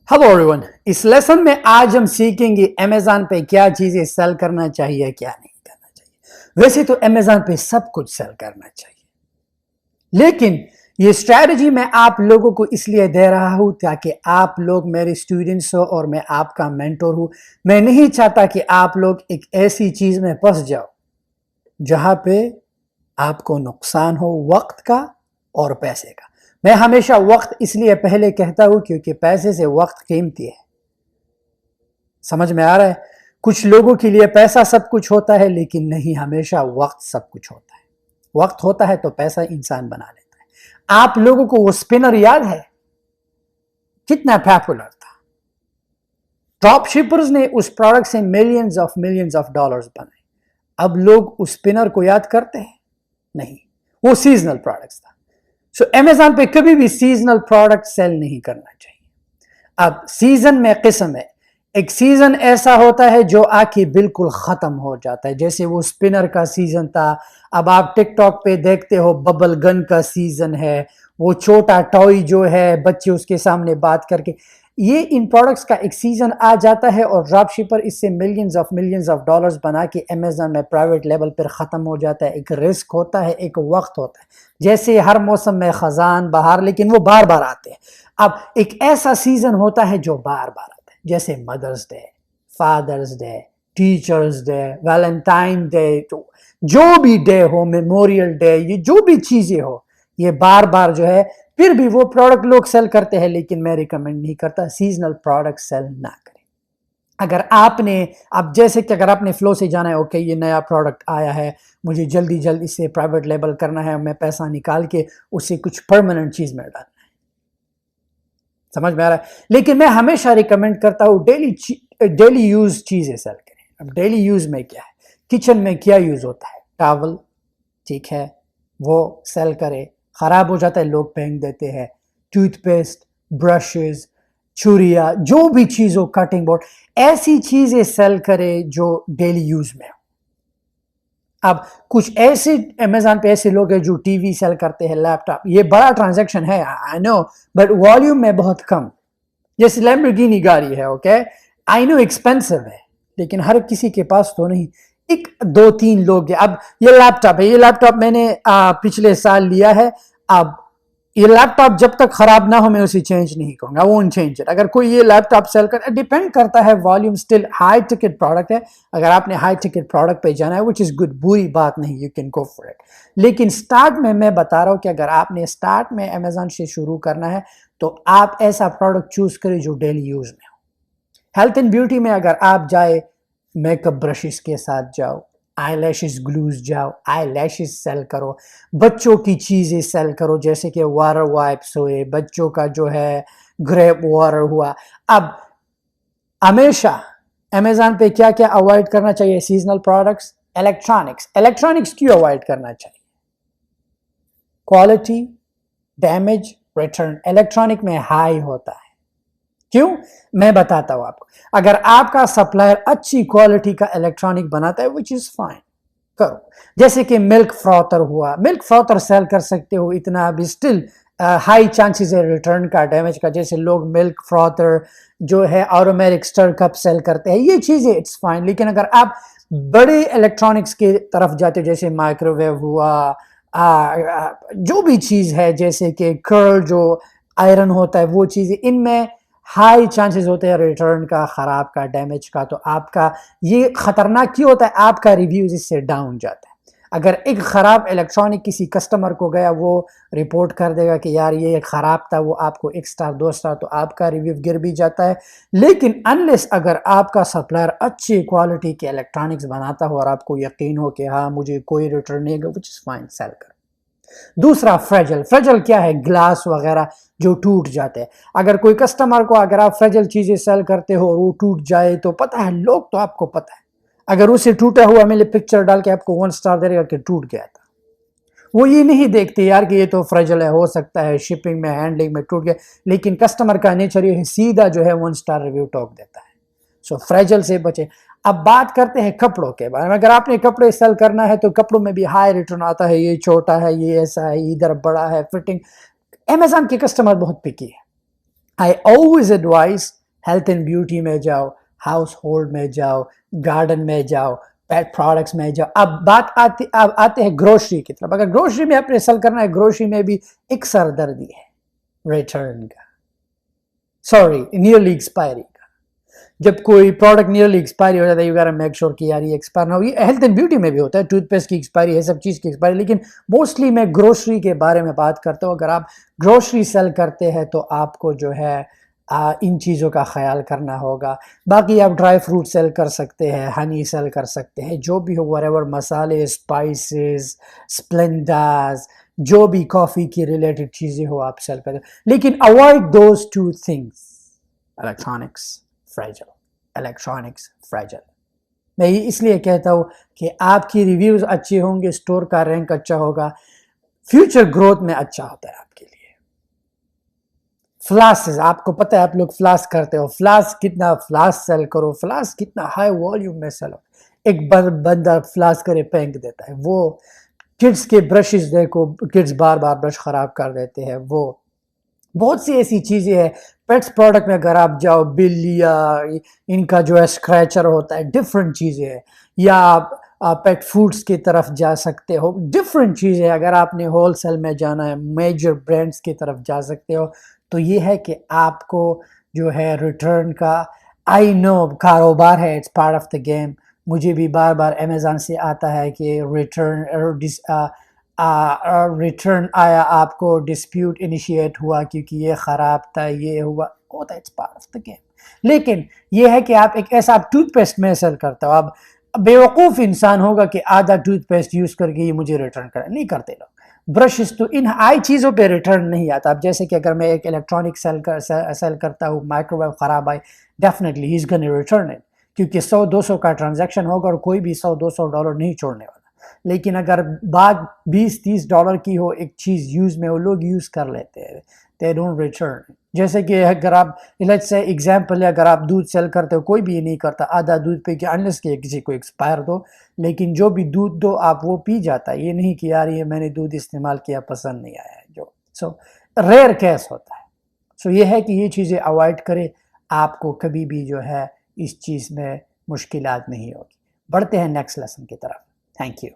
Hello everyone, इस lesson में आज हम सीखेंगे अमेज़न पे क्या चीज़ें सेल करना चाहिए, क्या नहीं करना चाहिए। वैसे तो अमेज़न पे सब कुछ सेल करना चाहिए, लेकिन ये स्ट्रैटेजी मैं आप लोगों को इसलिए दे रहा हूं ताकि आप लोग मेरे स्टूडेंट्स हो और मैं आपका मेंटर हूं। मैं नहीं चाहता कि आप लोग एक ऐसी चीज़ में फंस जाओ जहां पे आपको नुकसान हो वक्त का और पैसे का। मैं हमेशा वक्त इसलिए पहले कहता हूं क्योंकि पैसे से वक्त कीमती है। समझ में आ रहा है? कुछ लोगों के लिए पैसा सब कुछ होता है, लेकिन नहीं हमेशा वक्त सब कुछ होता है। वक्त होता है तो पैसा इंसान बना लेता है। आप लोगों को वो स्पिनर याद है, कितना पॉपुलर था। ड्रॉप शिपर्स ने उस प्रोडक्ट से मिलियंस ऑफ डॉलर्स बनाए। अब लोग उस स्पिनर को याद करते हैं? नहीं, वो सीजनल प्रोडक्ट्स था। सो अमेज़न पे कभी भी सीजनल प्रोडक्ट सेल नहीं करना चाहिए। अब सीजन में किस्म है, एक सीजन ऐसा होता है जो आके बिल्कुल खत्म हो जाता है, जैसे वो स्पिनर का सीजन था। अब आप टिकटॉक पे देखते हो बबल गन का सीजन है, वो छोटा टॉय जो है बच्चे उसके सामने बात करके, ये इन प्रोडक्ट्स का एक सीजन आ जाता है और ड्रॉप शिपर इससे मिलियंस ऑफ डॉलर्स बना के अमेज़न में प्राइवेट लेवल पर ख़त्म हो जाता है। एक रिस्क होता है, एक वक्त होता है, जैसे हर मौसम में खजान बहार, लेकिन वो बार बार आते हैं। अब एक ऐसा सीजन होता है जो बार बार आता है, जैसे Mother's Day, Father's Day, Teachers' Day, Valentine Day, जो भी डे हो, मेमोरियल डे, ये जो भी चीजें हो, ये बार बार जो है, फिर भी वो प्रोडक्ट लोग सेल करते हैं, लेकिन मैं रिकमेंड नहीं करता सीजनल प्रोडक्ट सेल ना करें। अगर आपने, अब जैसे कि अगर आपने फ्लो से जाना है, ओके ये नया प्रोडक्ट आया है, मुझे जल्दी जल्दी इसे प्राइवेट लेबल करना है, मैं पैसा निकाल के उसे कुछ परमानेंट चीज में डालना है। समझ में आ रहा है? लेकिन मैं हमेशा रिकमेंड करता हूँ डेली यूज चीजें सेल करें। अब डेली यूज में क्या है, किचन में क्या यूज होता है, टॉवल, ठीक है, वो सेल करे। खराब हो जाता है लोग फेंक देते हैं। टूथपेस्ट, ब्रशेस, छुरिया, जो भी चीज हो, कटिंग बोर्ड, ऐसी चीजें सेल करे जो डेली यूज में हो। अब कुछ ऐसे अमेज़न पे ऐसे लोग हैं जो टीवी सेल करते हैं, लैपटॉप, ये बड़ा ट्रांजैक्शन है, आई नो, बट वॉल्यूम में बहुत कम। जैसे लैम्बोर्गिनी गाड़ी है, ओके, आई नो एक्सपेंसिव है, लेकिन हर किसी के पास तो नहीं, एक दो तीन लोग हैं। अब ये लैपटॉप है, ये लैपटॉप मैंने पिछले साल लिया है। अब ये लैपटॉप जब तक खराब ना हो मैं उसे चेंज नहीं करूंगा, वो चेंज। अगर कोई ये लैपटॉप सेल कर, डिपेंड करता है, volume still high ticket product है। अगर आपने हाई टिकट प्रोडक्ट पे जाना है, विच इज गुड, बुरी बात नहीं, you can go for it. लेकिन स्टार्ट में मैं बता रहा हूं कि अगर आपने स्टार्ट में अमेज़न से शुरू करना है तो आप ऐसा प्रोडक्ट चूज करें जो डेली यूज में हो। हेल्थ एंड ब्यूटी में अगर आप जाए, मेकअप ब्रशेस के साथ जाओ, आई लैशेस ग्लूज जाओ, आई लैशेस सेल करो, बच्चों की चीज़ें सेल करो, जैसे कि वाटर वाइप्स हुए, बच्चों का जो है ग्रेप वाटर हुआ। अब हमेशा अमेज़न पे क्या क्या अवॉइड करना चाहिए, सीजनल प्रोडक्ट्स, इलेक्ट्रॉनिक्स क्यों अवॉइड करना चाहिए? क्वालिटी, डैमेज, रिटर्न इलेक्ट्रॉनिक में हाई होता है। क्यों? मैं बताता हूं आपको। अगर आपका सप्लायर अच्छी क्वालिटी का इलेक्ट्रॉनिक बनाता है, विच इज फाइन, करो। जैसे कि मिल्क फ्रॉथर हुआ, मिल्क फ्रॉथर सेल कर सकते हो, इतना भी स्टिल हाई चांसेस है रिटर्न का, डैमेज का। जैसे लोग मिल्क फ्रॉथर जो है ऑटोमेटिक स्टर कप सेल करते हैं, ये चीजें इट्स फाइन। लेकिन अगर आप बड़े इलेक्ट्रॉनिक्स की तरफ जाते हो, जैसे माइक्रोवेव हुआ, जो भी चीज है, जैसे कि कर्ल जो आयरन होता है, वो चीजें, इनमें हाई चांसेस होते हैं रिटर्न का, खराब का, डैमेज का। तो आपका ये खतरनाक क्यों होता है? आपका रिव्यूज इससे डाउन जाता है। अगर एक खराब इलेक्ट्रॉनिक किसी कस्टमर को गया, वो रिपोर्ट कर देगा कि यार ये खराब था, वो आपको 1 स्टार 2 स्टार, तो आपका रिव्यू गिर भी जाता है। लेकिन अनलेस अगर आपका सप्लायर अच्छी क्वालिटी के इलेक्ट्रॉनिक्स बनाता हो और आपको यकीन हो कि हाँ मुझे कोई रिटर्न नहीं है, विच इज फाइन, सेल कर। दूसरा फ्रेजल क्या है? ग्लास वगैरह जो टूट जाते हैं। अगर कोई कस्टमर को, अगर आप फ्रेजल चीजें सेल करते हो और वो टूट जाए, तो पता है, लोग तो आपको पता है, अगर उसे टूटा हुआ मिले पिक्चर डाल के आपको 1 स्टार देगा कि टूट गया था। वो ये नहीं देखते यार कि ये तो फ्रेजल है, हो सकता है शिपिंग में, हैंडलिंग में टूट गया। लेकिन कस्टमर का नेचर ये है, सीधा जो है 1 स्टार रिव्यू टॉक देता है। सो फ्रेजल से बचे। अब बात करते हैं कपड़ों के बारे में। अगर आपने कपड़े सेल करना है तो कपड़ों में भी हाई रिटर्न आता है, ये छोटा है, ये ऐसा है, इधर बड़ा है, फिटिंग। अमेज़न के कस्टमर बहुत पिकी है। I always advise health and beauty में जाओ, हाउस होल्ड में जाओ, गार्डन में जाओ, पेट प्रोडक्ट्स में जाओ। अब आते हैं ग्रोसरी की तरफ। अगर ग्रोसरी में आपने सेल करना है, ग्रोसरी में भी एक सरदर्दी है रिटर्न का, सॉरी नियरली एक्सपायरी का। जब कोई प्रोडक्ट नियरली एक्सपायरी हो जाता है, यू गोटा मेक श्योर कि यार ये एक्सपायर ना हो। ये हेल्थ एंड ब्यूटी में भी होता है, टूथपेस्ट की एक्सपायरी है, सब चीज़ की एक्सपायरी, लेकिन मोस्टली मैं ग्रोसरी के बारे में बात करता हूँ। अगर आप ग्रोसरी सेल करते हैं तो आपको जो है इन चीज़ों का ख्याल करना होगा। बाकी आप ड्राई फ्रूट सेल कर सकते हैं, हनी सेल कर सकते हैं, जो भी हो, व्हाटएवर मसाले, स्पाइसेस, स्प्लेंडास, जो भी कॉफ़ी की रिलेटेड चीज़ें हो आप सेल करें, लेकिन avoid those two things, electronics fragile, electronics fragile. मैं ये इसलिए कहता हूँ कि आपकी रिव्यूज़ अच्छे होंगे, स्टोर का रैंक अच्छा होगा, फ्यूचर ग्रोथ में अच्छा होता है आपके लिए। फ्लास्क, आपको पता है आप लोग फ्लास्क करते हो, फ्लास्क कितना फ्लास्क सेल करो, फ्लास्क कितना हाई वॉल्यूम में सेल हो। एक बंदा फ्लास्क करे फेंक देता है। वो किड्स के ब्रशेस देखो, किड्स बार बार ब्रश खराब कर देते हैं। वो बहुत सी ऐसी चीज़ें हैं। पेट्स प्रोडक्ट में अगर आप जाओ, बिल्लिया इनका जो है स्क्रैचर होता है, डिफरेंट चीज़ें हैं। या आप पेट फूड्स की तरफ जा सकते हो, डिफरेंट चीज़ें। अगर आपने होल सेल में जाना है, मेजर ब्रांड्स की तरफ जा सकते हो। तो ये है कि आपको जो है रिटर्न का, आई नो कारोबार है, it's part of the game. मुझे भी बार बार अमेज़न से आता है कि रिटर्न आया, आपको डिस्प्यूट इनिशिएट हुआ क्योंकि ये ख़राब था, ये हुआ, होता है, it's part of the game. लेकिन ये है कि आप एक ऐसा, आप टूथपेस्ट में सेल करते हो, आप बेवकूफ़ इंसान होगा कि आधा टूथपेस्ट यूज़ करके ये मुझे रिटर्न करें, नहीं करते लोग। ब्रशेस तो इन आई चीज़ों पे रिटर्न नहीं आता। अब जैसे कि अगर मैं एक इलेक्ट्रॉनिक सेल करता हूँ, माइक्रोवेव ख़राब आई, definitely he is gonna return it, क्योंकि 100-200 का ट्रांजैक्शन होगा और कोई भी $100-200 नहीं छोड़ने वाला। लेकिन अगर बात $20-30 की हो, एक चीज़ यूज़ में, वो लोग यूज़ कर लेते हैं, दे डोंट रिटर्न। जैसे कि अगर आप, लेट्स से एग्जांपल है, अगर आप दूध सेल करते हो, कोई भी ये नहीं करता आधा दूध पे कि अनलेस कि किसी को एक्सपायर दो, लेकिन जो भी दूध दो आप वो पी जाता है। ये नहीं कि यार ये मैंने दूध इस्तेमाल किया, पसंद नहीं आया, जो सो रेयर केस होता है। सो ये है कि ये चीज़ें अवॉइड करें, आपको कभी भी जो है इस चीज़ में मुश्किलात नहीं होगी। बढ़ते हैं नेक्स्ट लेसन की तरफ। Thank you.